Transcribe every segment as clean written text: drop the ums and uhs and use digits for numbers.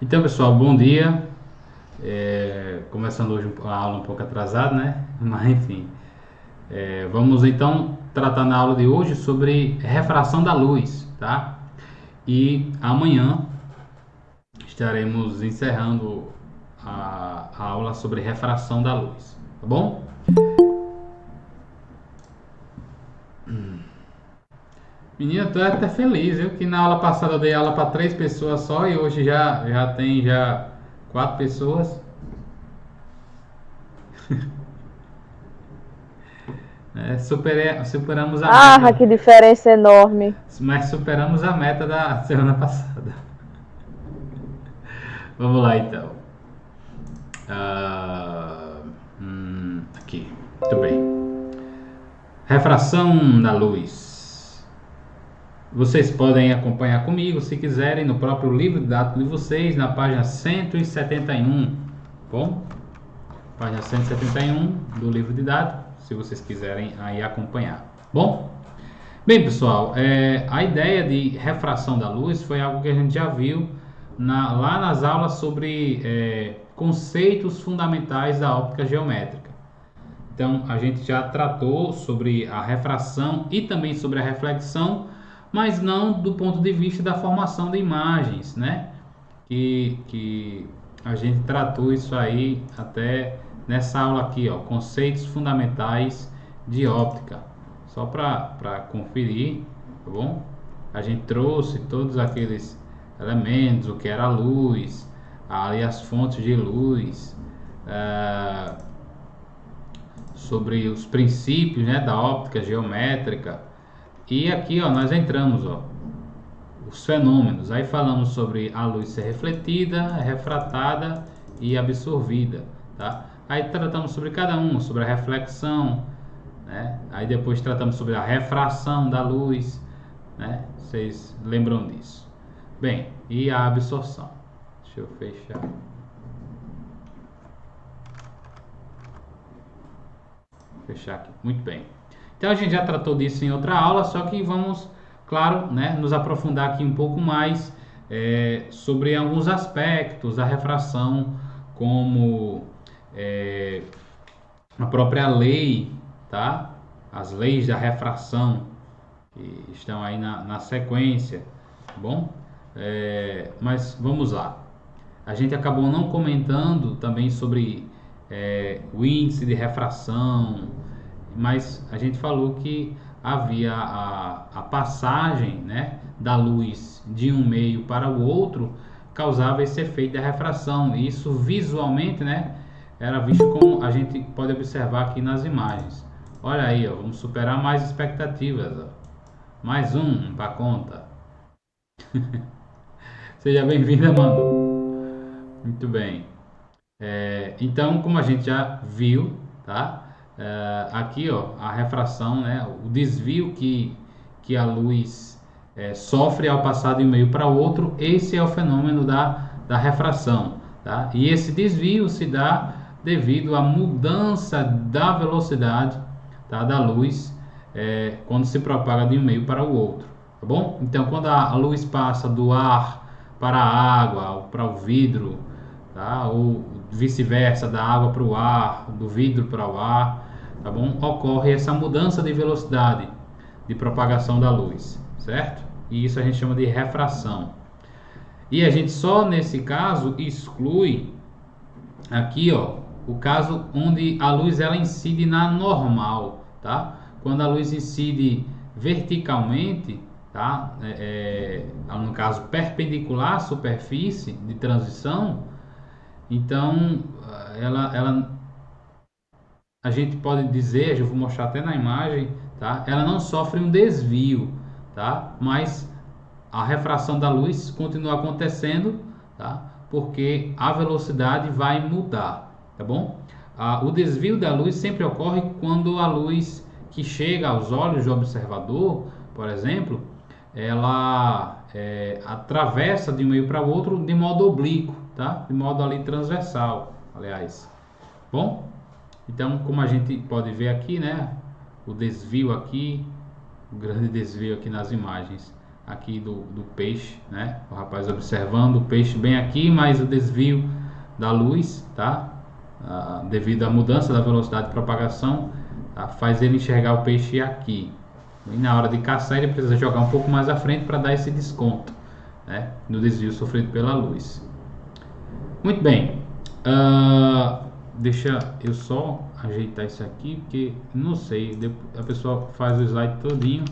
Então, pessoal, bom dia. Começando hoje a aula um pouco atrasada, né? Mas enfim, vamos então tratar na aula de hoje sobre refração da luz, tá? E amanhã estaremos encerrando a aula sobre refração da luz, tá bom? Menina, tu é até feliz, viu? Que na aula passada eu dei aula para 3 pessoas só e hoje já tem 4 pessoas. Superamos a Ah, meta, que diferença enorme. mas superamos a meta da semana passada. Vamos lá então. Ah, aqui. Muito bem. Refração da luz. Vocês podem acompanhar comigo, se quiserem, no próprio livro didático de vocês, na página 171. Bom? Página 171 do livro didático, se vocês quiserem aí acompanhar. Bom? Bem, pessoal, a ideia de refração da luz foi algo que a gente já viu lá nas aulas sobre conceitos fundamentais da óptica geométrica. Então, a gente já tratou sobre a refração e também sobre a reflexão, mas não do ponto de vista da formação de imagens, né? Que a gente tratou isso aí até nessa aula aqui, ó, conceitos fundamentais de óptica. Só para conferir, tá bom? A gente trouxe todos aqueles elementos, o que era a luz, ali as fontes de luz, sobre os princípios, né, da óptica geométrica. E aqui, ó, nós entramos, ó, os fenômenos. Aí falamos sobre a luz ser refletida, refratada e absorvida, tá? Aí tratamos sobre cada um, sobre a reflexão, né? Aí depois tratamos sobre a refração da luz, né? Vocês lembram disso? Bem, e a absorção. Deixa eu fechar. Fechar aqui. Muito bem. Então a gente já tratou disso em outra aula, só que vamos, claro, né, nos aprofundar aqui um pouco mais sobre alguns aspectos da refração, como é, a própria lei, tá? As leis da refração que estão aí na sequência, tá bom? Mas vamos lá. A gente acabou não comentando também sobre o índice de refração, mas a gente falou que havia a passagem, né, da luz de um meio para o outro causava esse efeito da refração. E isso visualmente, né, era visto como a gente pode observar aqui nas imagens. Olha aí, ó, vamos superar mais expectativas. Ó. Mais um para conta. Seja bem-vindo, Amanda. Muito bem. Então, como a gente já viu, tá? Aqui, ó, a refração, né? O desvio que a luz sofre ao passar de um meio para outro, esse é o fenômeno da refração, tá? E esse desvio se dá devido à mudança da velocidade, tá? Da luz quando se propaga de um meio para o outro, tá bom? Então, quando a luz passa do ar para a água, para o vidro, tá? Ou vice-versa, da água para o ar, do vidro para o ar, tá bom? Ocorre essa mudança de velocidade de propagação da luz, certo? E isso a gente chama de refração. E a gente só nesse caso exclui aqui, ó, o caso onde a luz ela incide na normal, tá? Quando a luz incide verticalmente, tá? No caso perpendicular à superfície de transição, então, a gente pode dizer, eu vou mostrar até na imagem, tá? Ela não sofre um desvio, tá? Mas a refração da luz continua acontecendo, tá? Porque a velocidade vai mudar, tá bom? O desvio da luz sempre ocorre quando a luz que chega aos olhos do observador, por exemplo, ela atravessa de um meio para o outro de modo oblíquo, tá? De modo ali transversal, aliás. Bom, então como a gente pode ver aqui, né? O desvio aqui, o grande desvio aqui nas imagens, aqui do peixe, né? O rapaz observando o peixe bem aqui, mas o desvio da luz, tá? Devido à mudança da velocidade de propagação, tá? Faz ele enxergar o peixe aqui. E na hora de caçar ele precisa jogar um pouco mais à frente para dar esse desconto, né? No desvio sofrido pela luz. Muito bem. Deixa eu só ajeitar isso aqui, porque não sei, a pessoa faz o slide todinho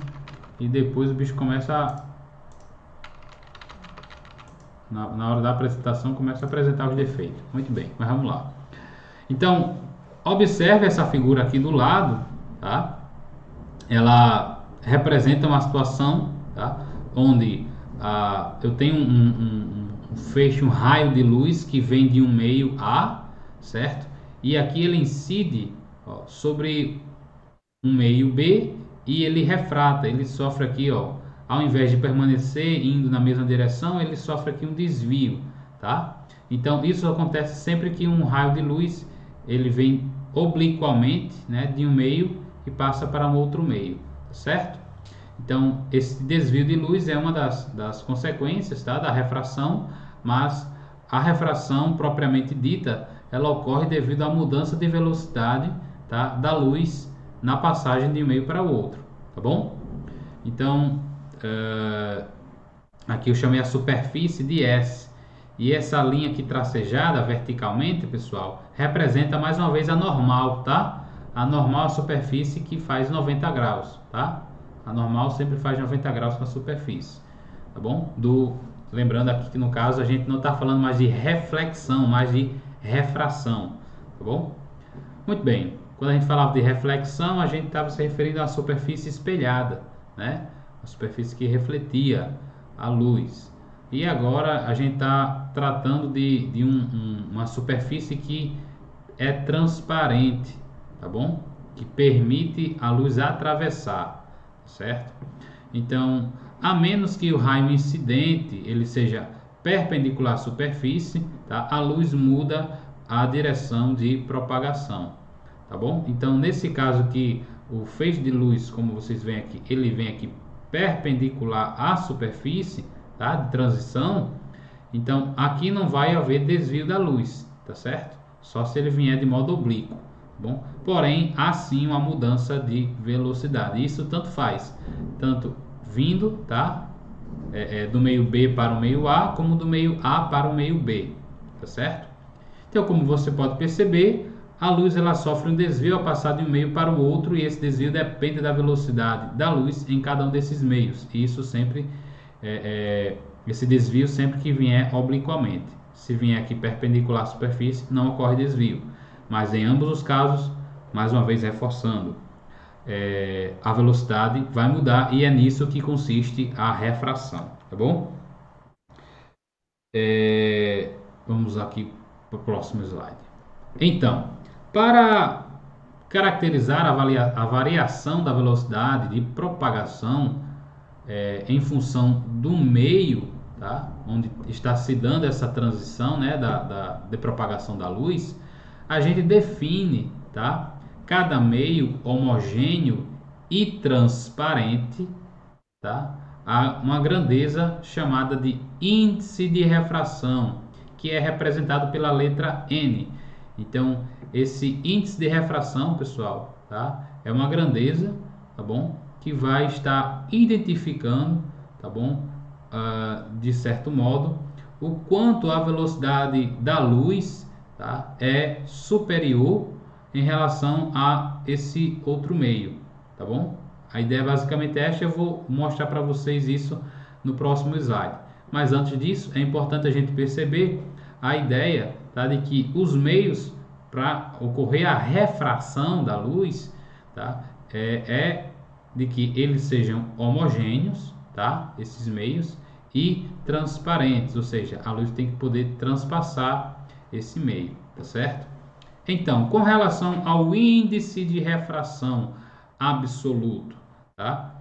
e depois o bicho começa na hora da apresentação começa a apresentar os defeitos. Muito bem, mas vamos lá. Então, observe essa figura aqui do lado, tá? Ela representa uma situação, tá? Onde eu tenho um feixe, um raio de luz que vem de um meio A, certo? E aqui ele incide, ó, sobre um meio B e ele refrata, ele sofre aqui, ó, ao invés de permanecer indo na mesma direção, ele sofre aqui um desvio, tá? Então isso acontece sempre que um raio de luz ele vem obliquamente, né, de um meio e passa para um outro meio, certo? Então esse desvio de luz é uma das consequências, tá, da refração, mas a refração propriamente dita ela ocorre devido à mudança de velocidade, tá, da luz na passagem de um meio para o outro, tá bom? Então aqui eu chamei a superfície de S. E essa linha aqui tracejada verticalmente, pessoal, representa mais uma vez a normal, tá? A normal é a superfície que faz 90 graus, tá? A normal sempre faz 90 graus com a superfície, tá bom? Lembrando aqui que no caso a gente não está falando mais de reflexão, mas de refração, tá bom? Muito bem. Quando a gente falava de reflexão, a gente estava se referindo à superfície espelhada, né? A superfície que refletia a luz. E agora a gente está tratando de uma superfície que é transparente, tá bom? Que permite a luz atravessar, certo? Então, a menos que o raio incidente ele seja perpendicular à superfície, tá? A luz muda a direção de propagação, tá bom? Então, nesse caso aqui, o feixe de luz, como vocês veem aqui, ele vem aqui perpendicular à superfície, tá? De transição. Então, aqui não vai haver desvio da luz, tá certo? Só se ele vier de modo oblíquo, tá bom? Porém, há sim uma mudança de velocidade. Isso tanto faz, tanto vindo, tá? Do meio B para o meio A, como do meio A para o meio B, tá certo? Então, como você pode perceber, a luz ela sofre um desvio ao passar de um meio para o outro, e esse desvio depende da velocidade da luz em cada um desses meios. E isso sempre esse desvio sempre que vier obliquamente. Se vier aqui perpendicular à superfície, não ocorre desvio. Mas em ambos os casos, mais uma vez reforçando, a velocidade vai mudar, e é nisso que consiste a refração, tá bom? Vamos aqui para o próximo slide. Então, para caracterizar a variação da velocidade de propagação em função do meio, tá? Onde está se dando essa transição, né, de propagação da luz, a gente define, tá, cada meio homogêneo e transparente, tá, a uma grandeza chamada de índice de refração, que é representado pela letra N. Então, esse índice de refração, pessoal, tá, é uma grandeza, tá bom, que vai estar identificando, tá bom, de certo modo, o quanto a velocidade da luz, tá, é superior em relação a esse outro meio, tá bom? A ideia basicamente é esta, eu vou mostrar para vocês isso no próximo slide. Mas antes disso, é importante a gente perceber a ideia, tá, de que os meios para ocorrer a refração da luz, tá, de que eles sejam homogêneos, tá, esses meios, e transparentes, ou seja, a luz tem que poder transpassar esse meio, tá certo? Então, com relação ao índice de refração absoluto, tá?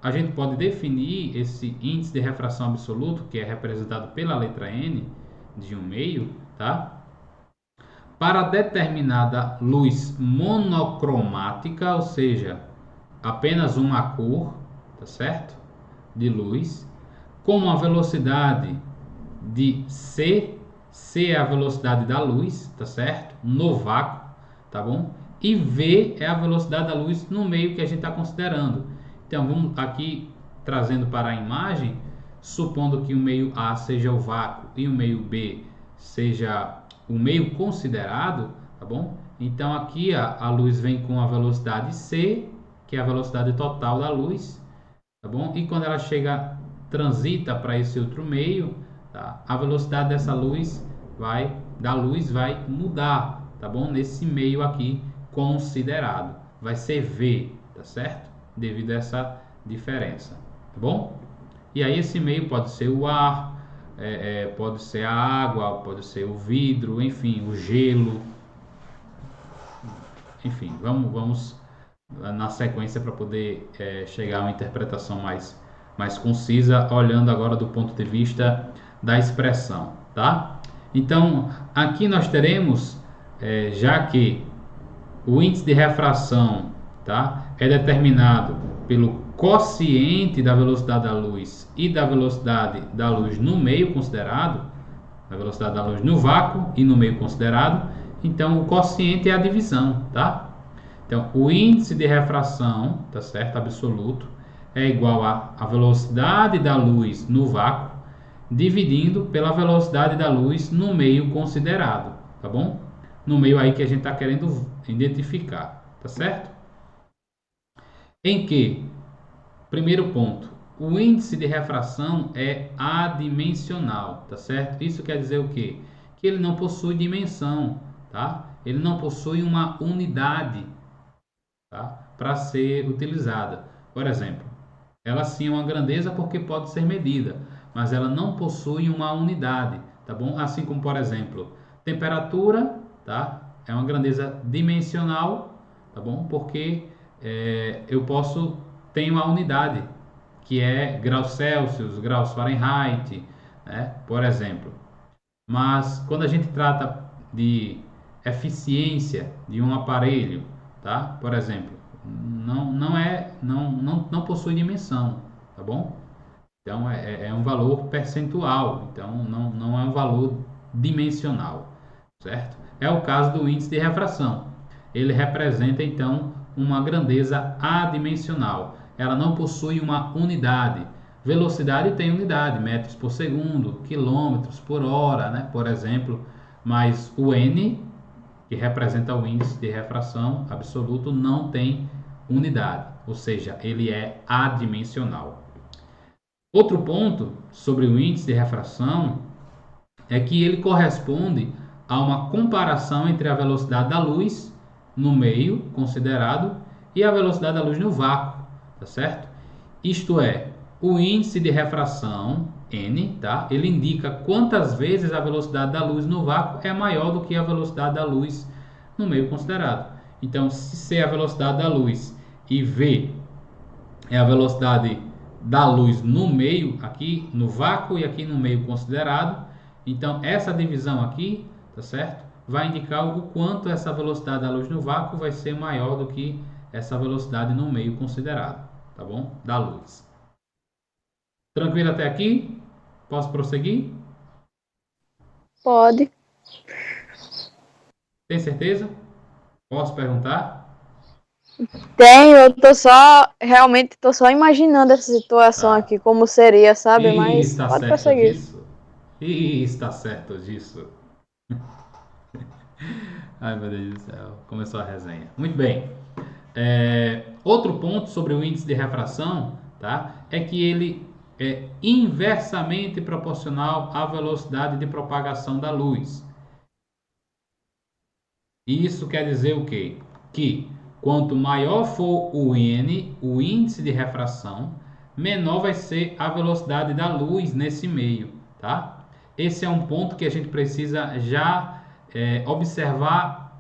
A gente pode definir esse índice de refração absoluto, que é representado pela letra N de um meio, tá? Para determinada luz monocromática, ou seja, apenas uma cor, tá certo? de luz com uma velocidade de c, c é a velocidade da luz, tá certo? No vácuo, tá bom? E v é a velocidade da luz no meio que a gente está considerando. Então, vamos aqui trazendo para a imagem, supondo que o meio A seja o vácuo e o meio B seja o meio considerado, tá bom? Então, aqui a luz vem com a velocidade c, que é a velocidade total da luz, tá bom? E quando ela transita para esse outro meio, tá? A velocidade dessa luz vai mudar, tá bom? Nesse meio aqui considerado, vai ser v, tá certo? Devido a essa diferença, tá bom? E aí esse meio pode ser o ar, pode ser a água, pode ser o vidro, enfim, o gelo, enfim, vamos na sequência para poder chegar a uma interpretação mais concisa, olhando agora do ponto de vista da expressão, tá? Então, aqui nós teremos, já que o índice de refração, tá, é determinado pelo quociente da velocidade da luz e da velocidade da luz no meio considerado, a velocidade da luz no vácuo e no meio considerado, então o quociente é a divisão, tá? Então, o índice de refração, tá certo, absoluto, é igual a velocidade da luz no vácuo dividindo pela velocidade da luz no meio considerado, tá bom? No meio aí que a gente está querendo identificar, tá certo? Em que, primeiro ponto, o índice de refração é adimensional, tá certo? Isso quer dizer o quê? Que ele não possui dimensão, tá? Ele não possui uma unidade, tá? Para ser utilizada. Por exemplo, ela sim é uma grandeza porque pode ser medida, mas ela não possui uma unidade, tá bom? Assim como, por exemplo, temperatura, tá? É uma grandeza dimensional, tá bom? Porque eu posso ter uma unidade que é graus Celsius, graus Fahrenheit, né? Por exemplo. Mas quando a gente trata de eficiência de um aparelho, tá? Por exemplo, não possui dimensão, tá bom? Então é um valor percentual, então não é um valor dimensional, certo? É o caso do índice de refração. Ele representa então uma grandeza adimensional. Ela não possui uma unidade. Velocidade tem unidade, metros por segundo, quilômetros por hora, né? Por exemplo, mas o n, que representa o índice de refração absoluto, não tem unidade, ou seja, ele é adimensional. Outro ponto sobre o índice de refração é que ele corresponde a uma comparação entre a velocidade da luz no meio considerado e a velocidade da luz no vácuo, tá certo? Isto é, o índice de refração, n, tá? Ele indica quantas vezes a velocidade da luz no vácuo é maior do que a velocidade da luz no meio considerado. Então, se C é a velocidade da luz e V é a velocidade da luz no meio, aqui no vácuo e aqui no meio considerado, então essa divisão aqui, tá certo? Vai indicar o quanto essa velocidade da luz no vácuo vai ser maior do que essa velocidade no meio considerado, tá bom? Da luz. Tranquilo até aqui? Posso prosseguir? Pode. Tem certeza? Posso perguntar? Tenho, realmente tô só imaginando essa situação Tá. aqui, como seria, sabe? E Mas está pode certo prosseguir. disso? E está certo disso? Ai, meu Deus do céu. Começou a resenha. Muito bem. Outro ponto sobre o índice de refração, tá? É que ele é inversamente proporcional à velocidade de propagação da luz. Isso quer dizer o quê? Que quanto maior for o n, o índice de refração, menor vai ser a velocidade da luz nesse meio, tá? Esse é um ponto que a gente precisa já observar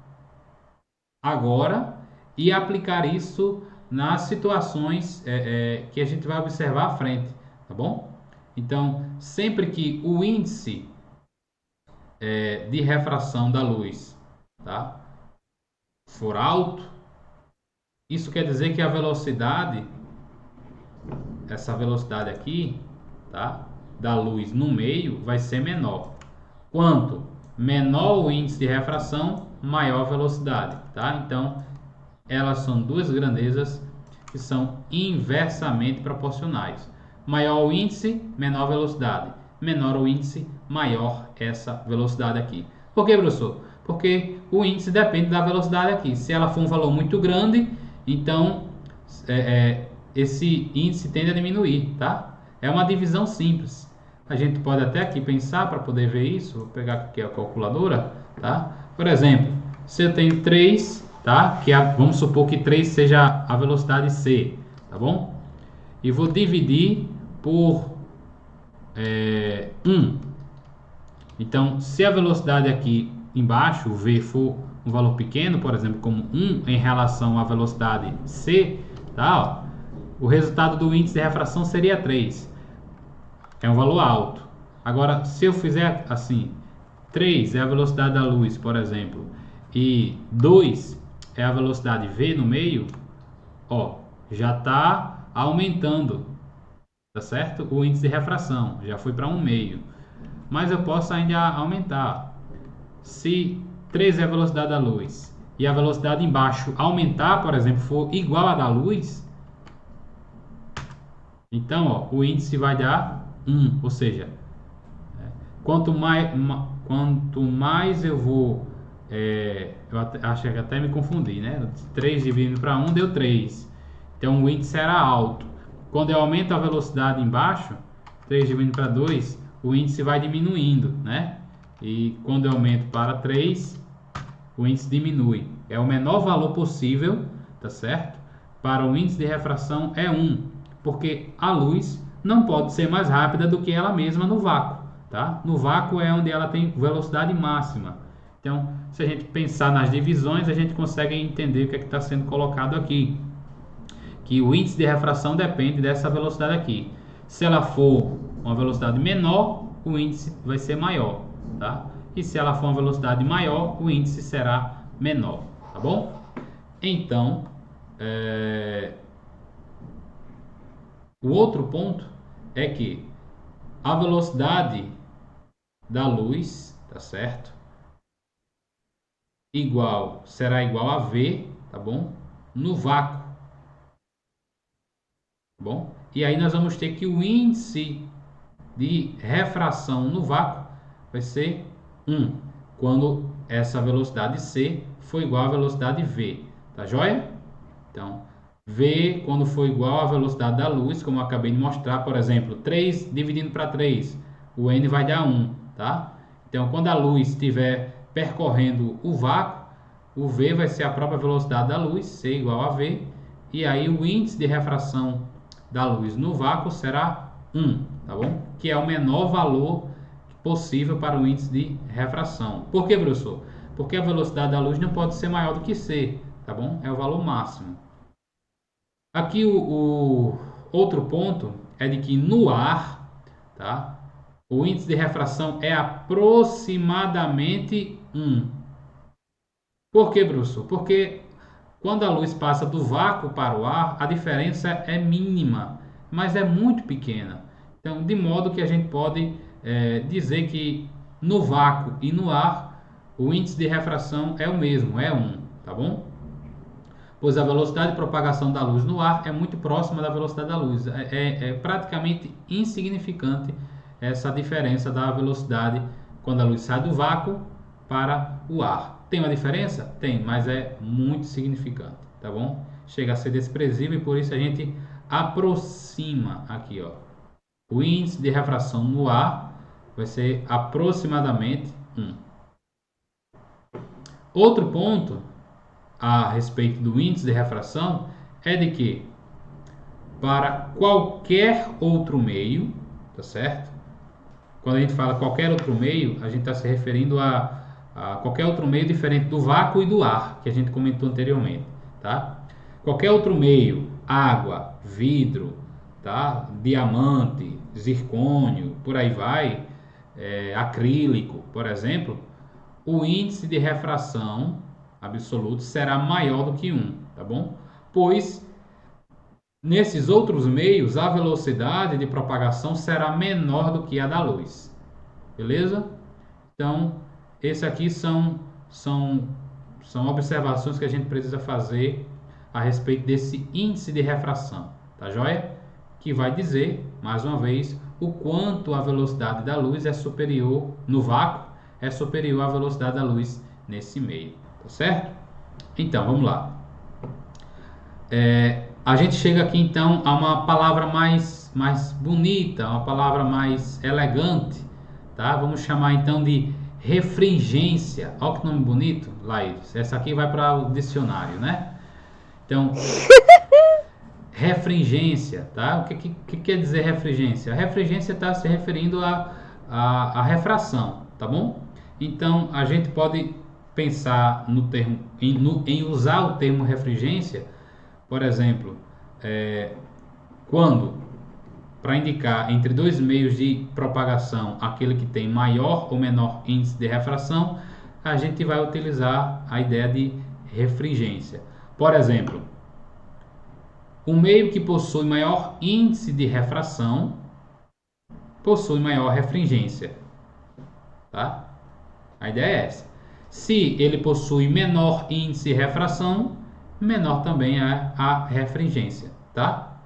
agora e aplicar isso nas situações que a gente vai observar à frente, tá bom? Então, sempre que o índice de refração da luz, tá, for alto, isso quer dizer que a velocidade essa velocidade aqui, tá, da luz no meio vai ser menor. Quanto menor o índice de refração, maior a velocidade, tá? Então, elas são duas grandezas que são inversamente proporcionais. Maior o índice, menor a velocidade. Menor o índice, maior essa velocidade aqui. Por que, professor? Porque o índice depende da velocidade aqui. Se ela for um valor muito grande, então esse índice tende a diminuir, tá? É uma divisão simples. A gente pode até aqui pensar para poder ver isso. Vou pegar aqui a calculadora, tá? Por exemplo, se eu tenho 3, tá? Vamos supor que 3 seja a velocidade c, tá bom? E vou dividir por 1. Então, se a velocidade aqui embaixo, o v, for um valor pequeno, por exemplo, como 1 em relação à velocidade c, tá? Ó, o resultado do índice de refração seria 3. É um valor alto. Agora, se eu fizer assim, 3 é a velocidade da luz, por exemplo, e 2 é a velocidade v no meio, ó, já está aumentando, tá certo? O índice de refração já foi para 1,5. Mas eu posso ainda aumentar. Se 3 é a velocidade da luz e a velocidade embaixo aumentar, por exemplo, for igual à da luz, então ó, o índice vai dar 1, ou seja, quanto mais eu vou, eu acho que até me confundi, né? 3 dividindo para 1 deu 3. Então o índice era alto. Quando eu aumento a velocidade embaixo, 3 dividindo para 2, o índice vai diminuindo, né? E quando eu aumento para 3, o índice diminui. É o menor valor possível, tá certo? Para o índice de refração é 1, porque a luz não pode ser mais rápida do que ela mesma no vácuo, tá? No vácuo é onde ela tem velocidade máxima. Então, se a gente pensar nas divisões, a gente consegue entender o que é que está sendo colocado aqui. Que o índice de refração depende dessa velocidade aqui. Se ela for uma velocidade menor, o índice vai ser maior, tá? E se ela for uma velocidade maior, o índice será menor, tá bom? Então, o outro ponto é que a velocidade da luz, tá certo? Será igual a v, tá bom? No vácuo, tá bom? E aí nós vamos ter que o índice de refração no vácuo vai ser 1, quando essa velocidade c for igual à velocidade v, tá joia? Então, v quando for igual à velocidade da luz, como eu acabei de mostrar, por exemplo, 3 dividindo para 3, o n vai dar 1, tá? Então, quando a luz estiver percorrendo o vácuo, o v vai ser a própria velocidade da luz, c igual a v, e aí o índice de refração da luz no vácuo será 1, tá bom? Que é o menor valor possível para o índice de refração. Por que, professor? Porque a velocidade da luz não pode ser maior do que c, tá bom? É o valor máximo. Aqui o outro ponto é de que no ar, tá? O índice de refração é aproximadamente 1. Por que, professor? Porque quando a luz passa do vácuo para o ar, a diferença é mínima, mas é muito pequena. Então, de modo que a gente pode dizer que no vácuo e no ar, o índice de refração é o mesmo, é 1, tá bom? Pois a velocidade de propagação da luz no ar é muito próxima da velocidade da luz. É praticamente insignificante essa diferença da velocidade quando a luz sai do vácuo para o ar. Tem uma diferença? Tem, mas é muito significante, tá bom? Chega a ser desprezível e por isso a gente aproxima aqui, ó. O índice de refração no ar vai ser aproximadamente 1. Outro ponto a respeito do índice de refração é de que para qualquer outro meio, tá certo? Quando a gente fala qualquer outro meio, a gente está se referindo a qualquer outro meio diferente do vácuo e do ar, que a gente comentou anteriormente, tá? Qualquer outro meio, água, vidro, tá? Diamante, zircônio, por aí vai, acrílico, por exemplo, o índice de refração absoluto será maior do que 1, tá bom? Pois Nesses outros meios, a velocidade de propagação será menor do que a da luz. Beleza? Então, esse aqui são observações que a gente precisa fazer a respeito desse índice de refração, tá joia? Que vai dizer, mais uma vez, o quanto a velocidade da luz é superior, no vácuo, é superior à velocidade da luz nesse meio, tá certo? Então, vamos lá. A gente chega aqui então a uma palavra mais bonita, uma palavra mais elegante, tá? Vamos chamar então de refringência. Olha que nome bonito, Laís. Essa aqui vai para o dicionário, né? Então, refringência, tá? O que quer dizer refringência? A refringência está se referindo à refração, tá bom? Então, a gente pode pensar no termo, em usar o termo refringência, por exemplo, quando, para indicar entre dois meios de propagação, aquele que tem maior ou menor índice de refração, a gente vai utilizar a ideia de refringência. Por exemplo, o meio que possui maior índice de refração possui maior refringência, tá? A ideia é essa. Se ele possui menor índice de refração, menor também é a refringência, tá?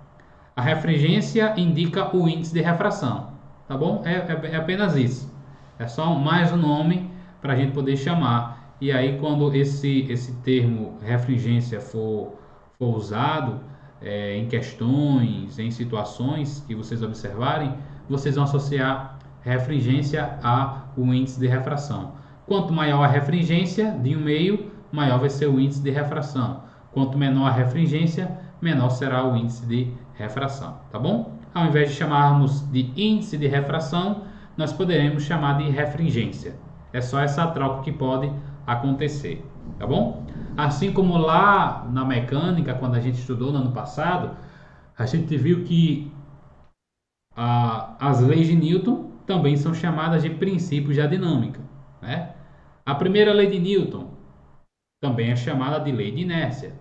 A refringência indica o índice de refração, tá bom? É apenas isso. É só mais um nome para a gente poder chamar. E aí, quando esse termo refringência for usado em questões, em situações que vocês observarem, vocês vão associar refringência ao índice de refração. Quanto maior a refringência de um meio, maior vai ser o índice de refração. Quanto menor a refringência, menor será o índice de refração, tá bom? Ao invés de chamarmos de índice de refração, nós poderemos chamar de refringência. É só essa troca que pode acontecer, tá bom? Assim como lá na mecânica, quando a gente estudou no ano passado, a gente viu que as leis de Newton também são chamadas de princípios da dinâmica, né? A primeira lei de Newton também é chamada de lei de inércia.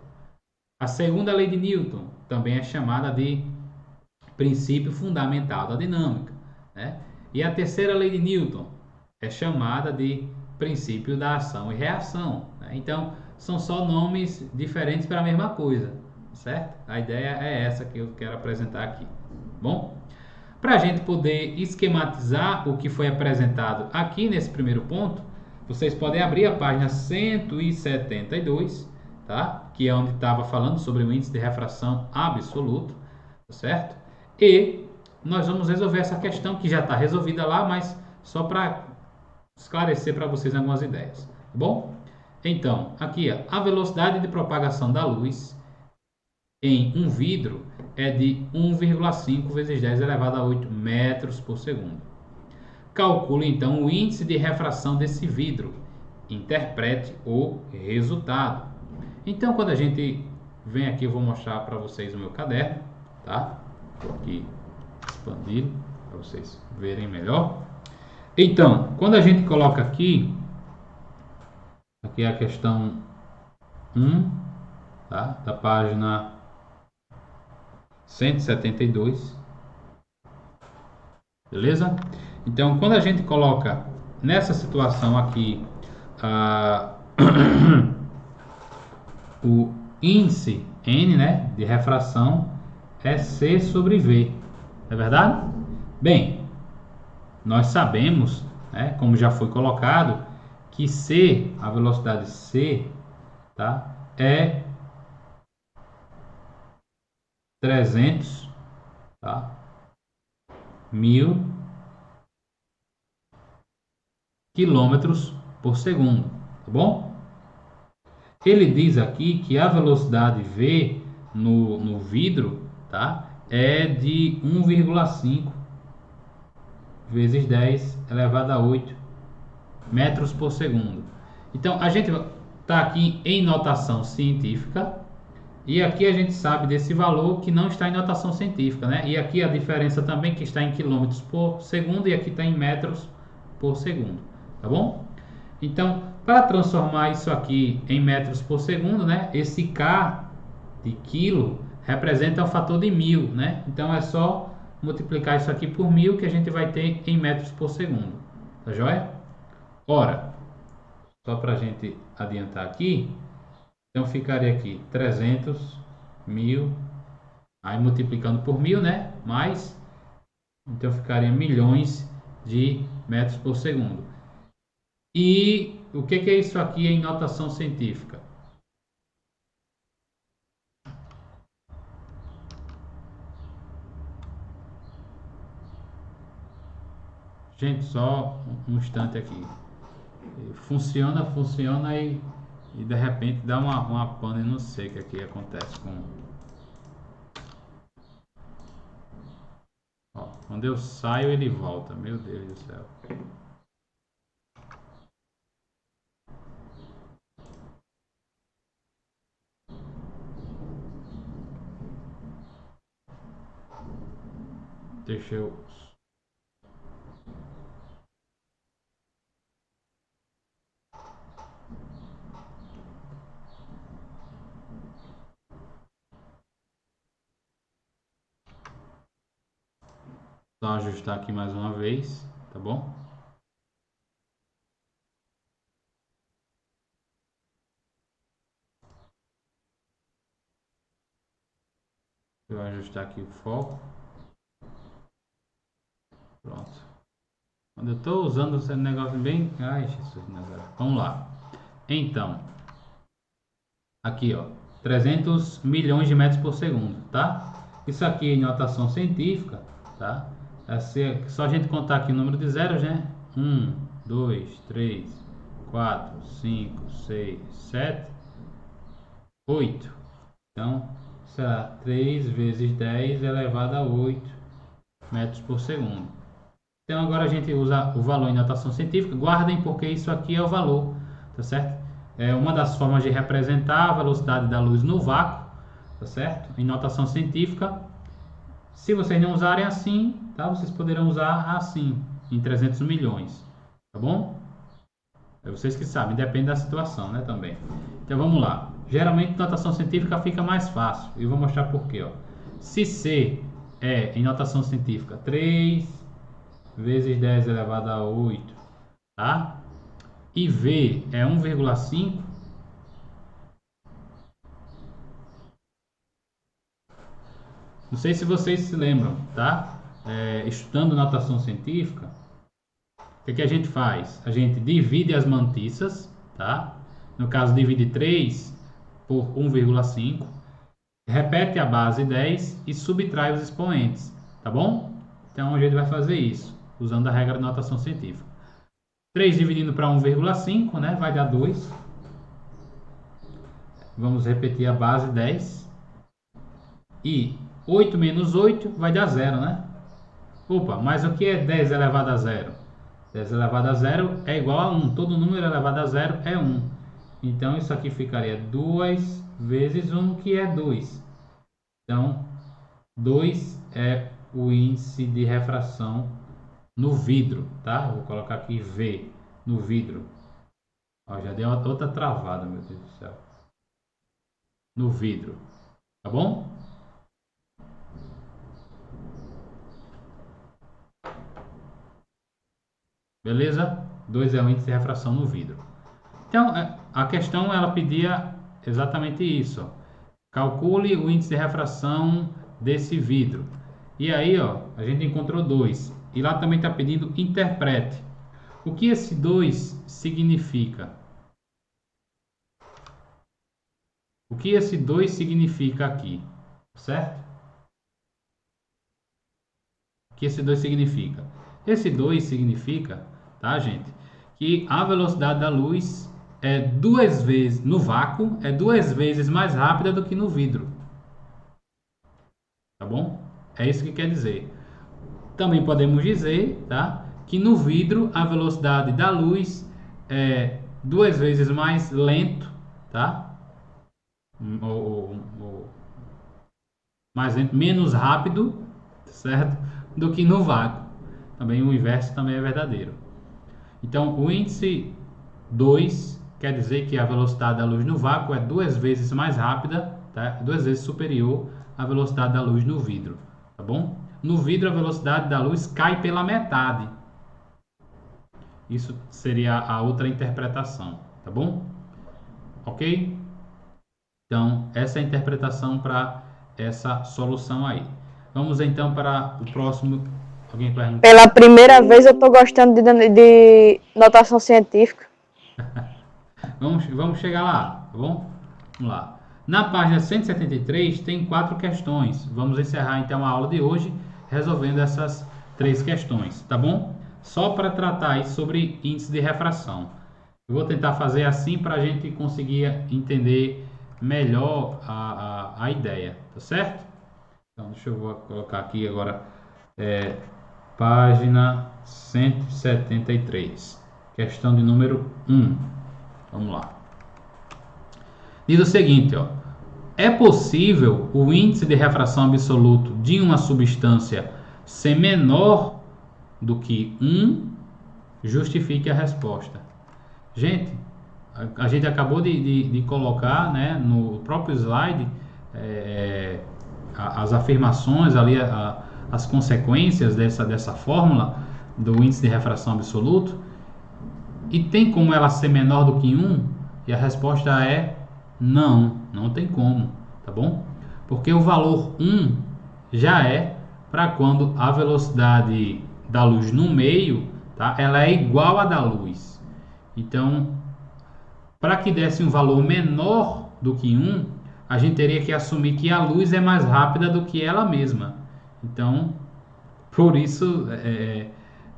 A segunda lei de Newton também é chamada de princípio fundamental da dinâmica, né? E a terceira lei de Newton é chamada de princípio da ação e reação, né? Então, são só nomes diferentes para a mesma coisa, certo? A ideia é essa que eu quero apresentar aqui. Bom, para a gente poder esquematizar o que foi apresentado aqui nesse primeiro ponto, vocês podem abrir a página 172, tá? Que é onde estava falando sobre o índice de refração absoluto, certo? E nós vamos resolver essa questão que já está resolvida lá, mas só para esclarecer para vocês algumas ideias, tá bom? Então, aqui ó, a velocidade de propagação da luz em um vidro é de 1,5 vezes 10 elevado a 8 metros por segundo. Calcule então o índice de refração desse vidro. Interprete o resultado. Então, quando a gente vem aqui, eu vou mostrar para vocês o meu caderno, tá? Vou aqui expandir para vocês verem melhor. Então, quando a gente coloca aqui é a questão 1, tá? Da página 172, beleza? Então, quando a gente coloca nessa situação aqui o índice N, né, de refração é C sobre V, é verdade? Bem, nós sabemos, né, como já foi colocado, que C, a velocidade C, tá, é 300, tá, 1000 quilômetros por segundo, tá bom? Ele diz aqui que a velocidade V no vidro, tá, é de 1,5 vezes 10 elevado a 8 metros por segundo. Então, a gente está aqui em notação científica e aqui a gente sabe desse valor que não está em notação científica, né? E aqui a diferença também que está em quilômetros por segundo e aqui está em metros por segundo, tá bom? Então, para transformar isso aqui em metros por segundo, né? Esse K de quilo representa o fator de 1000, né? Então é só multiplicar isso aqui por 1000 que a gente vai ter em metros por segundo. Tá joia? Ora, só para a gente adiantar aqui, então ficaria aqui 300 mil, aí multiplicando por 1000, né? Mais, então ficaria milhões de metros por segundo. E o que é isso aqui em notação científica? Gente, só um instante aqui. Funciona e de repente dá uma pane, não sei o que aqui acontece com... Ó, quando eu saio ele volta, meu Deus do céu. Deixa eu... Só ajustar aqui mais uma vez, tá bom? Eu vou ajustar aqui o foco. Pronto. Quando eu estou usando esse negócio bem... Ai, Jesus, vamos lá. Então, aqui ó, 300 milhões de metros por segundo, tá? Isso aqui em notação científica, tá? É só a gente contar aqui o número de zeros, né? 1, 2, 3, 4, 5, 6, 7, 8. Então, será 3 vezes 10 elevado a 8 metros por segundo. Então, agora a gente usa o valor em notação científica. Guardem, porque isso aqui é o valor, tá certo? É uma das formas de representar a velocidade da luz no vácuo, tá certo? Em notação científica. Se vocês não usarem assim, tá? Vocês poderão usar assim, em 300 milhões, tá bom? É vocês que sabem, depende da situação, né, também. Então vamos lá. Geralmente notação científica fica mais fácil. E vou mostrar por quê, ó. Se C é em notação científica 3 vezes 10 elevado a 8, tá? E V é 1,5. Não sei se vocês se lembram, tá? Estudando notação científica, o que a gente faz? A gente divide as mantissas, tá? No caso, divide 3 por 1,5, repete a base 10 e subtrai os expoentes, tá bom? Então a gente vai fazer isso, usando a regra de notação científica. 3 dividindo para 1,5, né? Vai dar 2. Vamos repetir a base 10. E 8 menos 8 vai dar 0, né? Opa, mas o que é 10 elevado a 0? 10 elevado a 0 é igual a 1. Todo número elevado a 0 é 1. Então, isso aqui ficaria 2 vezes 1, que é 2. Então, 2 é o índice de refração no vidro, tá? Vou colocar aqui V, no vidro. Ó, já deu outra travada, meu Deus do céu. No vidro, tá bom? Beleza? 2 é o índice de refração no vidro. Então, a questão ela pedia exatamente isso. Ó. Calcule o índice de refração desse vidro. E aí, ó, a gente encontrou 2. E lá também está pedindo interprete. O que esse 2 significa? O que esse 2 significa aqui? Certo? O que esse 2 significa? Esse 2 significa, tá, gente? Que a velocidade da luz é 2 vezes, no vácuo, é 2 vezes mais rápida do que no vidro. Tá bom? É isso que quer dizer. Também podemos dizer, tá, que no vidro a velocidade da luz é 2 vezes mais lento, tá? Ou mais lento, menos rápido, certo? Do que no vácuo. Também o inverso também é verdadeiro. Então, o índice 2 quer dizer que a velocidade da luz no vácuo é 2 vezes mais rápida, tá? 2 vezes superior a velocidade da luz no vidro, tá bom? No vidro, a velocidade da luz cai pela metade. Isso seria a outra interpretação, tá bom? Ok? Então, essa é a interpretação para essa solução aí. Vamos então para o próximo. Alguém pergunta? Pela primeira vez eu tô gostando de notação científica. Vamos chegar lá, tá bom? Vamos lá. Na página 173 tem 4 questões. Vamos encerrar então a aula de hoje resolvendo essas 3 questões, tá bom? Só para tratar aí sobre índice de refração. Eu vou tentar fazer assim para a gente conseguir entender melhor a ideia, tá certo? Então, deixa eu colocar aqui agora, página 173, questão de número 1. Vamos lá. Diz o seguinte, ó. É possível o índice de refração absoluto de uma substância ser menor do que 1? Justifique a resposta. Gente, a gente acabou de colocar, né, no próprio slide as afirmações ali, as consequências dessa fórmula do índice de refração absoluto. E tem como ela ser menor do que 1? E a resposta é não, não tem como, tá bom? Porque o valor 1 já é para quando a velocidade da luz no meio, tá? Ela é igual à da luz. Então, para que desse um valor menor do que 1, a gente teria que assumir que a luz é mais rápida do que ela mesma. Então, por isso,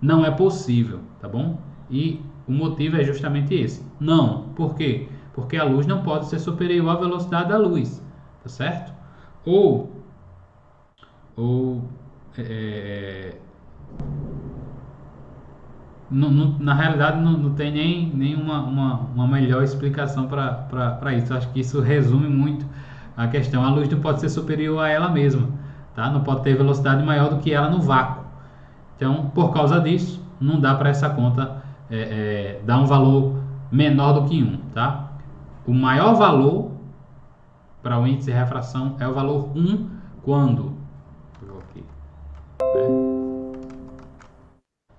não é possível, tá bom? E o motivo é justamente esse. Não. Por quê? Porque a luz não pode ser superior à velocidade da luz, tá certo? Ou na realidade não tem nem uma melhor explicação para isso. Acho que isso resume muito a questão. A luz não pode ser superior a ela mesma, tá? Não pode ter velocidade maior do que ela no vácuo. Então, por causa disso, não dá para essa conta dar um valor menor do que 1, tá? O maior valor para o índice de refração é o valor 1 quando... Aqui,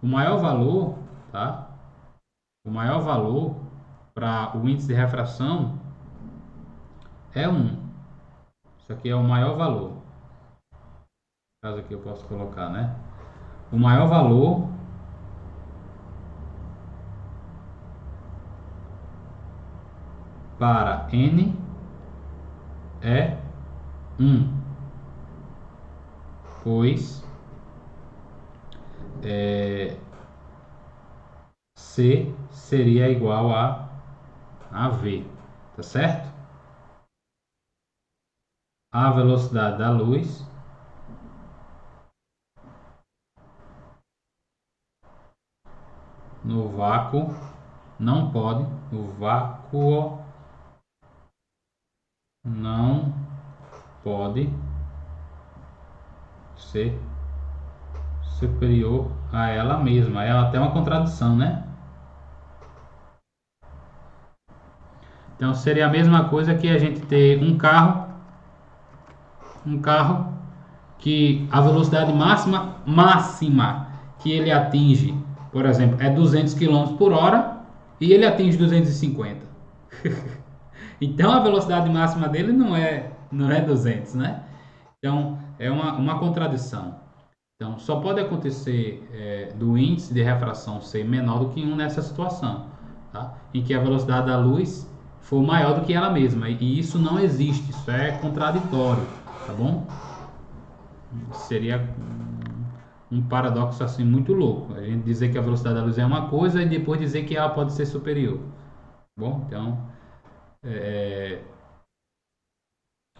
o maior valor, tá? O maior valor para o índice de refração é 1. Isso aqui é o maior valor. No caso aqui eu posso colocar, né? O maior valor para N é 1, pois C seria igual a V, tá certo? A velocidade da luz no vácuo não pode, no vácuo não pode ser superior a ela mesma. É até uma contradição, né? Então seria a mesma coisa que a gente ter um carro que a velocidade máxima que ele atinge, por exemplo, é 200 km por hora e ele atinge 250. Então a velocidade máxima dele não é 200, né? Então é uma contradição. Então só pode acontecer do índice de refração ser menor do que 1 nessa situação, tá? Em que a velocidade da luz for maior do que ela mesma. E isso não existe, isso é contraditório, tá bom? Seria um paradoxo assim muito louco. A gente dizer que a velocidade da luz é uma coisa e depois dizer que ela pode ser superior. Bom, então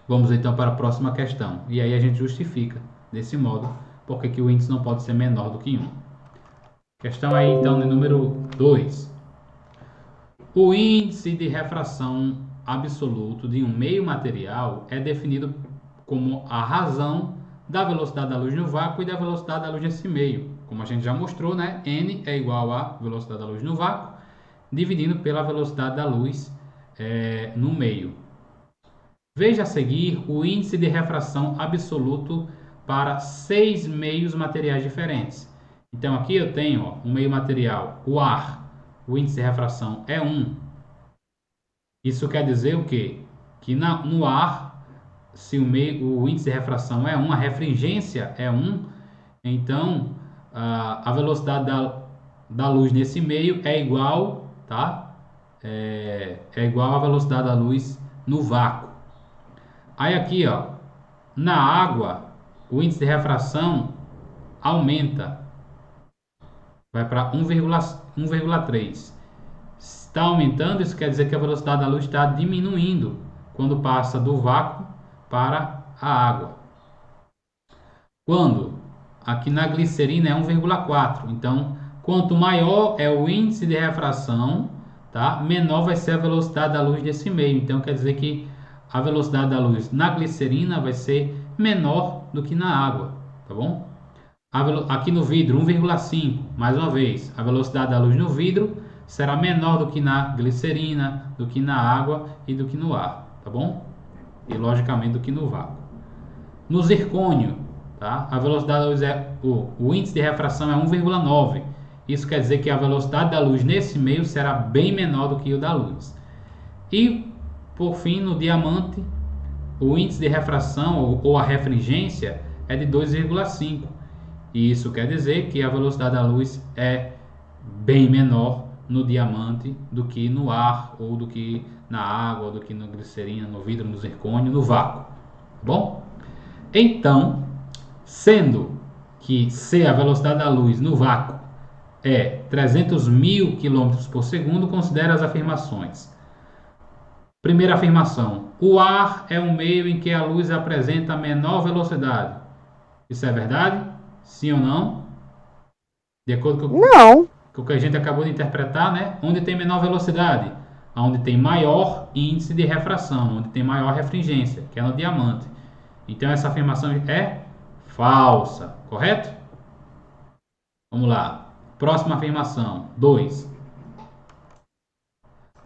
vamos então para a próxima questão. E aí a gente justifica desse modo porque que o índice não pode ser menor do que 1. Questão aí então de número 2. O índice de refração absoluto de um meio material é definido como a razão da velocidade da luz no vácuo e da velocidade da luz nesse meio. Como a gente já mostrou, né? N é igual à velocidade da luz no vácuo, dividindo pela velocidade da luz no meio. Veja a seguir o índice de refração absoluto para 6 meios materiais diferentes. Então aqui eu tenho um meio material, o ar. O índice de refração é 1. Isso quer dizer o quê? Que no ar, se o índice de refração é 1, a refringência é 1, então a velocidade da luz nesse meio é igual, tá? É igual à velocidade da luz no vácuo. Aí aqui, ó, na água, o índice de refração aumenta, vai para 1,3. Está aumentando, isso quer dizer que a velocidade da luz está diminuindo quando passa do vácuo para a água. Quando aqui na glicerina é 1,4. Então, quanto maior é o índice de refração, tá? Menor vai ser a velocidade da luz desse meio. Então, quer dizer que a velocidade da luz na glicerina vai ser menor do que na água, tá bom? Aqui no vidro, 1,5. Mais uma vez, a velocidade da luz no vidro será menor do que na glicerina, do que na água e do que no ar, tá bom? E logicamente do que no vácuo. No zircônio, tá? A velocidade da luz o índice de refração é 1,9. Isso quer dizer que a velocidade da luz nesse meio será bem menor do que o da luz. E por fim, no diamante, o índice de refração ou a refringência é de 2,5. E isso quer dizer que a velocidade da luz é bem menor no diamante do que no ar, ou do que na água, ou do que na glicerina, no vidro, no zircônio, no vácuo. Tá bom? Então, sendo que C, a velocidade da luz no vácuo, é 300 mil km por segundo, considere as afirmações. Primeira afirmação: o ar é um meio em que a luz apresenta menor velocidade. Isso é verdade? Sim ou não? De acordo com o que a gente acabou de interpretar, né? Onde tem menor velocidade? Onde tem maior índice de refração, onde tem maior refringência, que é no diamante. Então essa afirmação é falsa, correto? Vamos lá. Próxima afirmação, 2.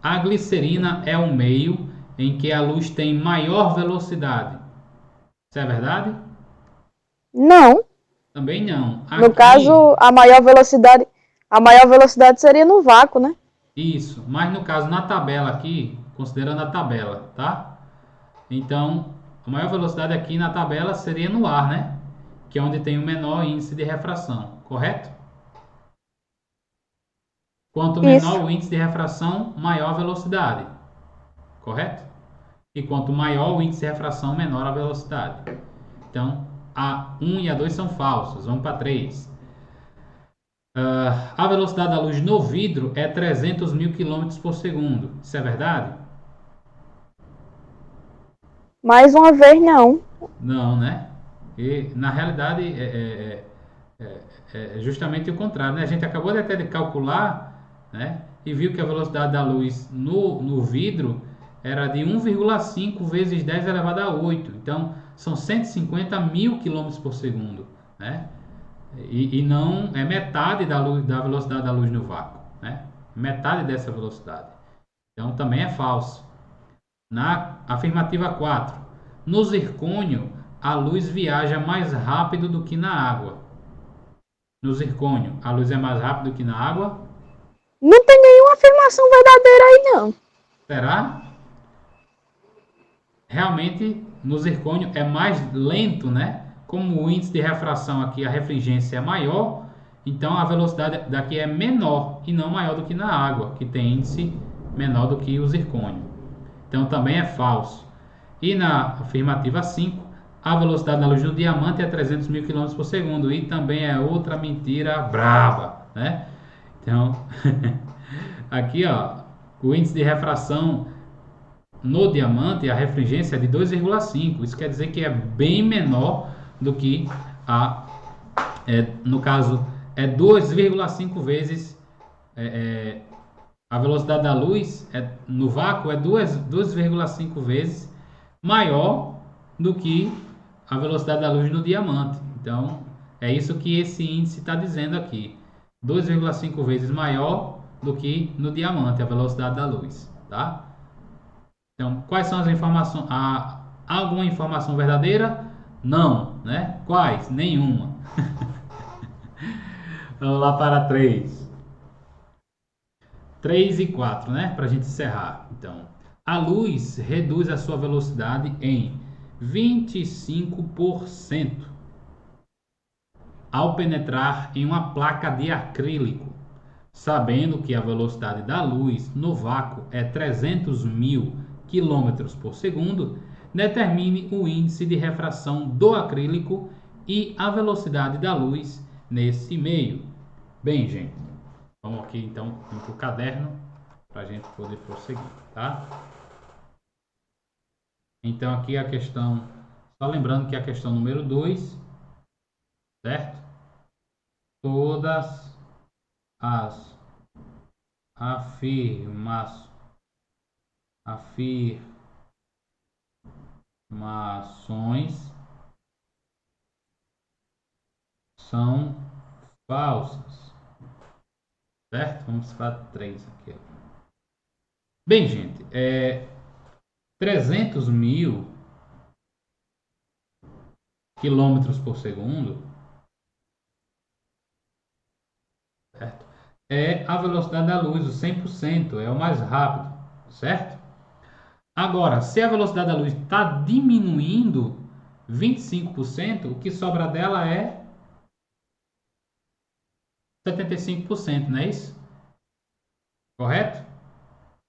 A glicerina é um meio em que a luz tem maior velocidade. Isso é verdade? Não. Também não. No caso, a maior velocidade seria no vácuo, né? Isso, mas no caso, na tabela aqui, considerando a tabela, tá? Então, a maior velocidade aqui na tabela seria no ar, né? Que é onde tem o menor índice de refração, correto? Quanto menor o índice de refração, maior a velocidade, correto? E quanto maior o índice de refração, menor a velocidade. Então, a 1 e a 2 são falsas. Vamos para 3. A velocidade da luz no vidro é 300 mil km por segundo. Isso é verdade? Mais uma vez, não. Não, né? E, na realidade, é justamente o contrário, né? A gente acabou de até de calcular, né? E viu que a velocidade da luz no vidro era de 1,5 vezes 10 elevado a 8. Então, são 150 mil km por segundo, né? E não é metade da velocidade da luz no vácuo, né? Metade dessa velocidade. Então, também é falso. Na afirmativa 4, no zircônio, a luz viaja mais rápido do que na água. No zircônio, a luz é mais rápida do que na água? Não tem nenhuma afirmação verdadeira aí, não. Será? Realmente, no zircônio é mais lento, né? Como o índice de refração aqui, a refringência é maior, então a velocidade daqui é menor e não maior do que na água, que tem índice menor do que o zircônio. Então também é falso. E na afirmativa 5, a velocidade da luz no diamante é 300 mil km por segundo. E também é outra mentira braba, né? Então, aqui ó, o índice de refração no diamante, a refringência é de 2,5. Isso quer dizer que é bem menor do que no caso, é 2,5 vezes a velocidade da luz no vácuo é 2,5 vezes maior do que a velocidade da luz no diamante. Então, é isso que esse índice está dizendo aqui. 2,5 vezes maior do que no diamante, a velocidade da luz, tá? Então, quais são as informações, Alguma informação verdadeira? Não, né? Quais? Nenhuma. Vamos lá para 3. 3 e 4, né? Para a gente encerrar. Então, a luz reduz a sua velocidade em 25% ao penetrar em uma placa de acrílico, sabendo que a velocidade da luz no vácuo é 300 mil quilômetros por segundo, determine o índice de refração do acrílico e a velocidade da luz nesse meio. Bem, gente, vamos aqui então para o caderno para a gente poder prosseguir, tá? Então aqui a questão, só lembrando que a questão número 2, certo? Todas as afirmações são falsas, certo? Vamos para 3 aqui. Ó. Bem, gente, 300 mil quilômetros por segundo, certo? É a velocidade da luz, o 100%, é o mais rápido, certo? Agora, se a velocidade da luz está diminuindo 25%, o que sobra dela é 75%, não é isso? Correto?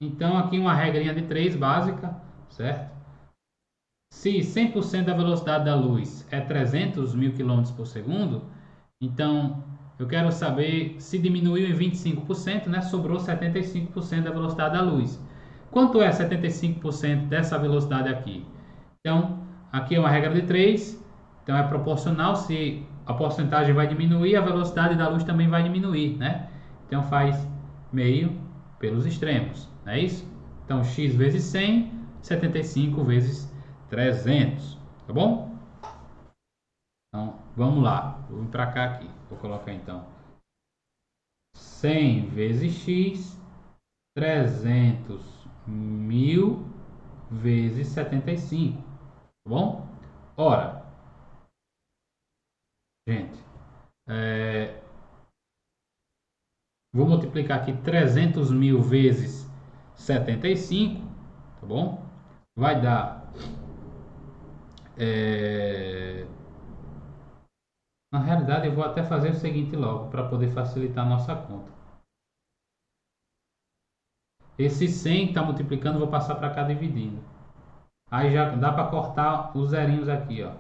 Então, aqui uma regrinha de 3 básica, certo? Se 100% da velocidade da luz é 300 mil quilômetros por segundo, então eu quero saber se diminuiu em 25%, né? Sobrou 75% da velocidade da luz. Quanto é 75% dessa velocidade aqui? Então, aqui é uma regra de 3, então é proporcional, se a porcentagem vai diminuir, a velocidade da luz também vai diminuir, né? Então faz meio pelos extremos, não é isso? Então x vezes 100, 75 vezes 300, tá bom? Então vamos lá, vou vir para cá aqui, vou colocar então 100 vezes x, 300 mil vezes 75, tá bom? Ora, gente, vou multiplicar aqui 300 mil vezes 75, tá bom? Vai dar. Na realidade, eu vou até fazer o seguinte logo, para poder facilitar a nossa conta. Esse 100 que está multiplicando, vou passar para cá dividindo. Aí já dá para cortar os zerinhos aqui, ó.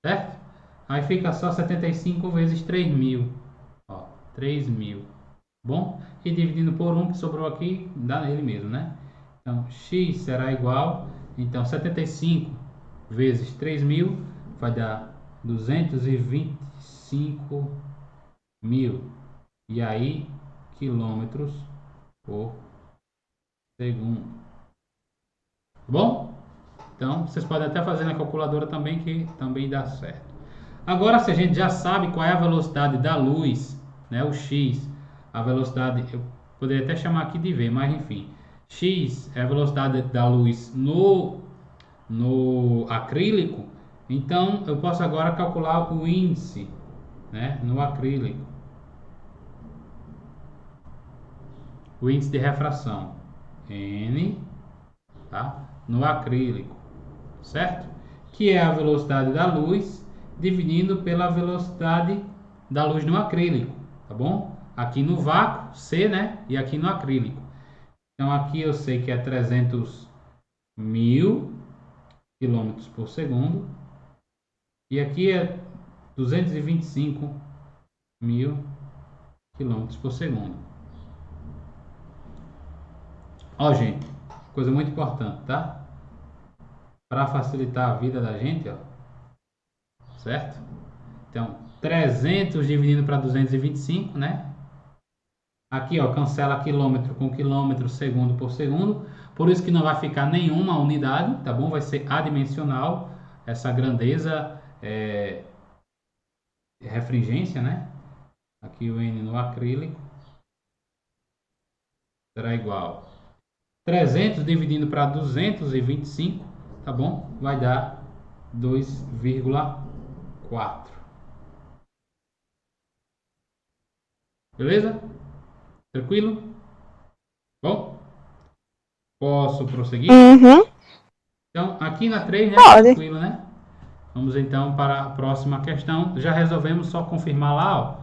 Certo? Aí fica só 75 vezes 3.000. Ó, 3.000. Bom? E dividindo por 1 que sobrou aqui, dá nele mesmo, né? Então, x será igual, então 75 vezes 3.000 vai dar 225 mil. E aí, quilômetros por segundo. Tá bom? Então, vocês podem até fazer na calculadora também, que também dá certo. Agora, se a gente já sabe qual é a velocidade da luz, né, o x, a velocidade, eu poderia até chamar aqui de v, mas enfim, x é a velocidade da luz no acrílico, então eu posso agora calcular o índice, né, no acrílico, o índice de refração, n, tá, no acrílico, certo? Que é a velocidade da luz dividindo pela velocidade da luz no acrílico, tá bom? Aqui no vácuo, C, né? E aqui no acrílico. Então aqui eu sei que é 300 mil quilômetros por segundo. E aqui é 225 mil quilômetros por segundo. Ó, gente, coisa muito importante, tá? Para facilitar a vida da gente, ó. Certo? Então, 300 dividido para 225, né? Aqui, ó, cancela quilômetro com quilômetro, segundo por segundo. Por isso que não vai ficar nenhuma unidade, tá bom? Vai ser adimensional essa grandeza, refringência, né? Aqui o N no acrílico será igual 300 dividindo para 225, tá bom? Vai dar 2,4. Beleza? Tranquilo? Bom, posso prosseguir? Uhum. Então, aqui na 3, né? Pode. Tranquilo, né? Vamos então para a próxima questão. Já resolvemos, só confirmar lá, ó.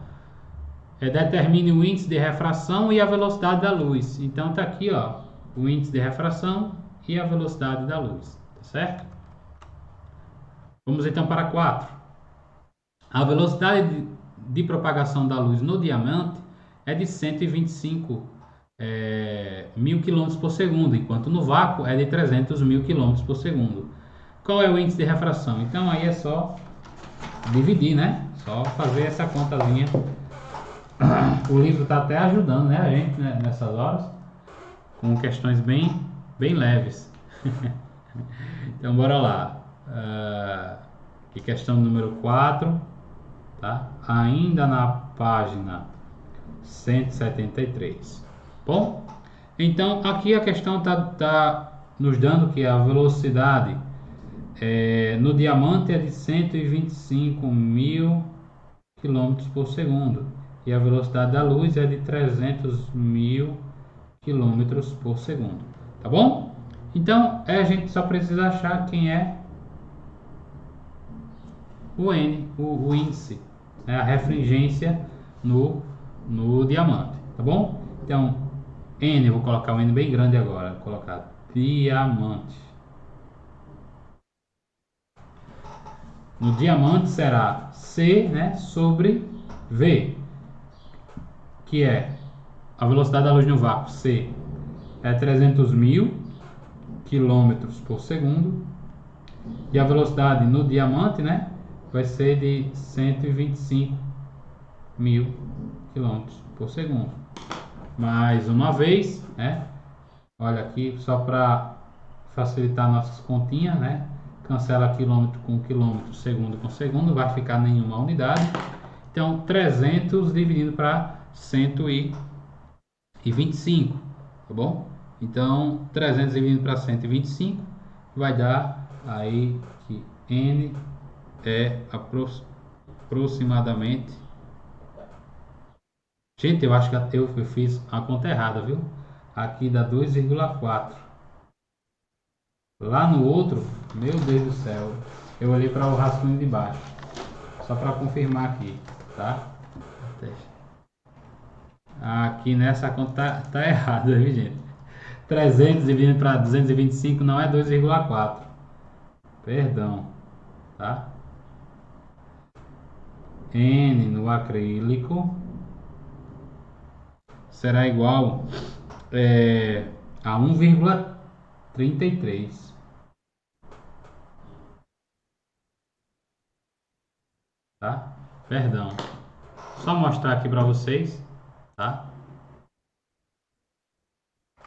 Determine o índice de refração e a velocidade da luz. Então tá aqui, ó, o índice de refração e a velocidade da luz, tá certo? Vamos então para 4. A velocidade de propagação da luz no diamante é de 125 mil km por segundo, enquanto no vácuo é de 300 mil km por segundo. Qual é o índice de refração? Então aí é só dividir, né? Só fazer essa contazinha. O livro está até ajudando, né, a gente, né, nessas horas, com questões bem leves. Então bora lá. Aqui questão número 4, tá? Ainda na página 173. Bom, então aqui a questão tá nos dando que a velocidade no diamante é de 125 mil km por segundo e a velocidade da luz é de 300 mil km por segundo, tá bom? Então a gente só precisa achar quem é o N, o índice, né? A refringência no diamante, tá bom? Então N, eu vou colocar um N bem grande agora, vou colocar diamante. No diamante será C, né, sobre V, que é a velocidade da luz no vácuo, C, é 300 mil quilômetros por segundo. E a velocidade no diamante, né, vai ser de 125 mil quilômetros por segundo. Mais uma vez, né, olha aqui, só para facilitar nossas continhas, né, cancela quilômetro com quilômetro, segundo com segundo, vai ficar nenhuma unidade. Então, 300 dividido para 125, tá bom? Então, 300 dividido para 125 vai dar aí que N é aproximadamente. Gente, eu acho que eu fiz a conta errada, viu? Aqui dá 2,4. Lá no outro, meu Deus do céu, eu olhei para o rascunho de baixo. Só para confirmar aqui, tá? Aqui nessa conta tá errada, viu, gente? 300 dividido para 225 não é 2,4. Perdão, tá? N no acrílico será igual a 1,33. Tá? Perdão. Só mostrar aqui para vocês, tá?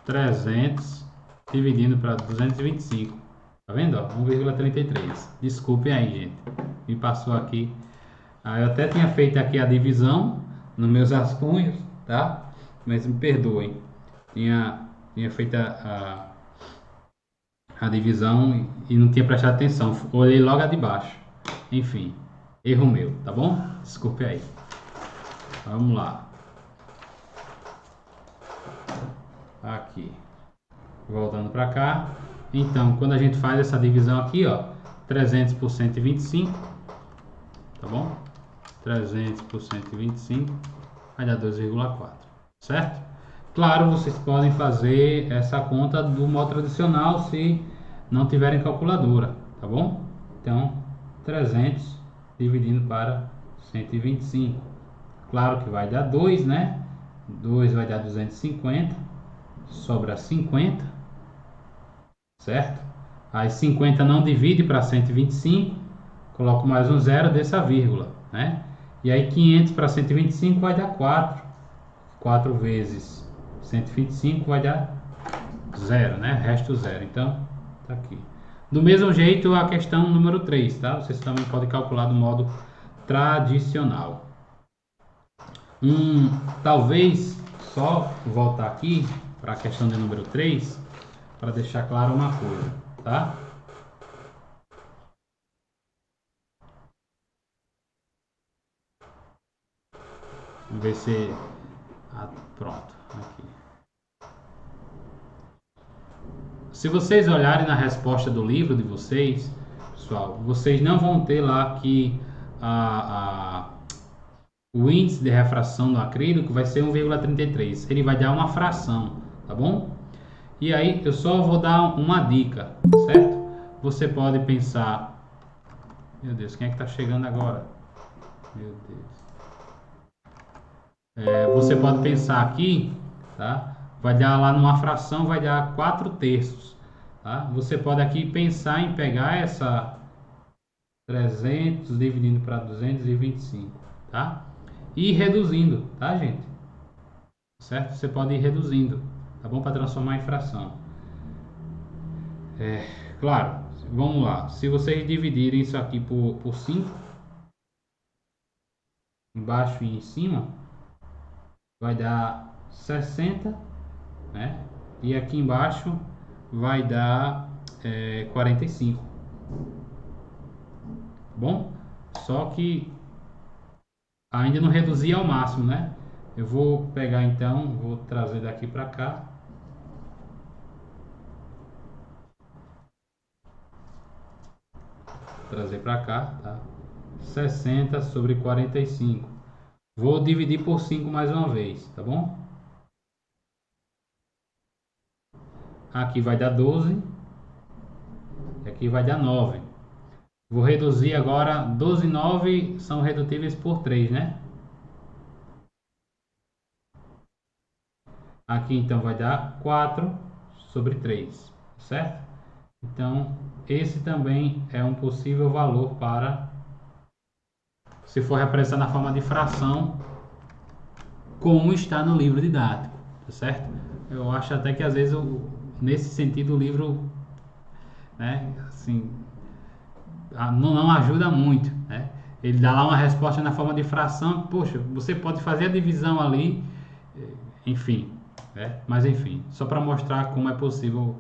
300 dividindo para 225. Tá vendo? 1,33. Desculpem aí, gente. Me passou aqui. Eu até tinha feito aqui a divisão nos meus rascunhos, tá? Mas me perdoem. Tinha feito a divisão e não tinha prestado atenção. Olhei logo a de baixo. Enfim, erro meu, tá bom? Desculpe aí. Vamos lá. Aqui. Voltando para cá. Então, quando a gente faz essa divisão aqui, ó, 300 por 125, tá bom? 300 por 125 vai dar 2,4, certo? Claro, vocês podem fazer essa conta do modo tradicional se não tiverem calculadora, tá bom? Então, 300 dividindo para 125. Claro que vai dar 2, né? 2 vai dar 250, sobra 50, certo? Aí 50 não divide para 125, coloco mais um zero dessa vírgula, né? E aí 500 para 125 vai dar 4. 4 vezes 125 vai dar 0, né? Resto 0. Então, tá aqui. Do mesmo jeito, a questão número 3, tá? Vocês também podem calcular do modo tradicional. Talvez só voltar aqui para a questão de número 3 para deixar claro uma coisa, tá? Vamos ver se... pronto. Aqui. Se vocês olharem na resposta do livro de vocês, pessoal, vocês não vão ter lá que o índice de refração do acrílico vai ser 1,33. Ele vai dar uma fração, tá bom? E aí eu só vou dar uma dica, certo? Você pode pensar... Meu Deus, quem é que tá chegando agora? Meu Deus. Você pode pensar aqui, tá? Vai dar lá numa fração, vai dar 4/3, tá? Você pode aqui pensar em pegar essa 300 dividindo para 225, tá? E ir reduzindo, tá, gente? Certo? Você pode ir reduzindo, tá bom? Para transformar em fração. Claro, vamos lá. Se vocês dividirem isso aqui por 5, embaixo e em cima, vai dar 60, né? E aqui embaixo vai dar 45. Bom, só que ainda não reduzi ao máximo, né? Eu vou pegar então, vou trazer daqui para cá. Trazer para cá, tá? 60 sobre 45. Vou dividir por 5 mais uma vez, tá bom? Aqui vai dar 12. E aqui vai dar 9. Vou reduzir agora, 12 e 9 são redutíveis por 3, né? Aqui então vai dar 4 sobre 3, certo? Então, esse também é um possível valor para, se for representado na forma de fração, como está no livro didático, tá certo? Eu acho até que às vezes, nesse sentido, o livro, né, assim, não ajuda muito, né? Ele dá lá uma resposta na forma de fração, poxa, você pode fazer a divisão ali, enfim, né? Mas enfim, só para mostrar como é possível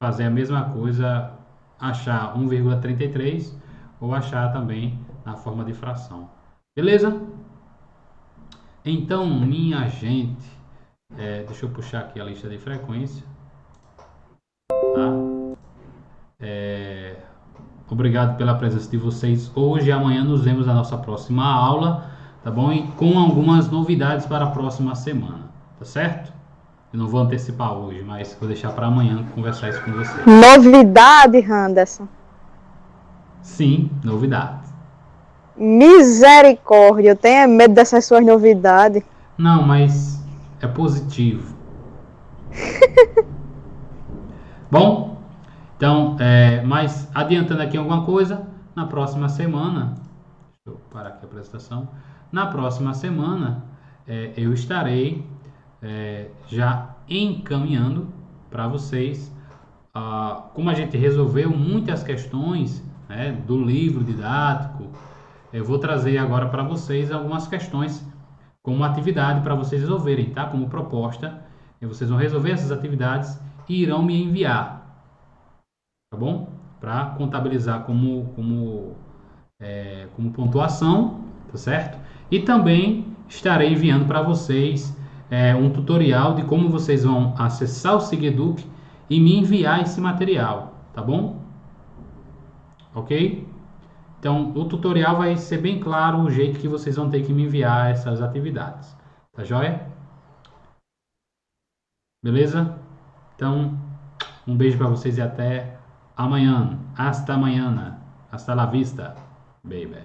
fazer a mesma coisa, achar 1,33 ou achar também na forma de fração. Beleza? Então, minha gente, deixa eu puxar aqui a lista de frequência. Tá? Obrigado pela presença de vocês hoje e amanhã nos vemos na nossa próxima aula, tá bom? E com algumas novidades para a próxima semana, tá certo? Eu não vou antecipar hoje, mas vou deixar para amanhã conversar isso com vocês. Novidade, Anderson. Sim, novidades. Misericórdia, eu tenho medo dessas suas novidades. Não, mas é positivo. Bom, então, mas adiantando aqui alguma coisa, na próxima semana, deixa eu parar aqui a apresentação, na próxima semana eu estarei já encaminhando para vocês como a gente resolveu muitas questões, né, do livro didático. Eu vou trazer agora para vocês algumas questões como atividade para vocês resolverem, tá? Como proposta, e vocês vão resolver essas atividades e irão me enviar, tá bom? Para contabilizar como pontuação, tá certo? E também estarei enviando para vocês um tutorial de como vocês vão acessar o SIGEDUC e me enviar esse material, tá bom? Ok? Então, o tutorial vai ser bem claro o jeito que vocês vão ter que me enviar essas atividades, tá joia? Beleza? Então, um beijo para vocês e até amanhã. Hasta amanhã. Hasta la vista, baby.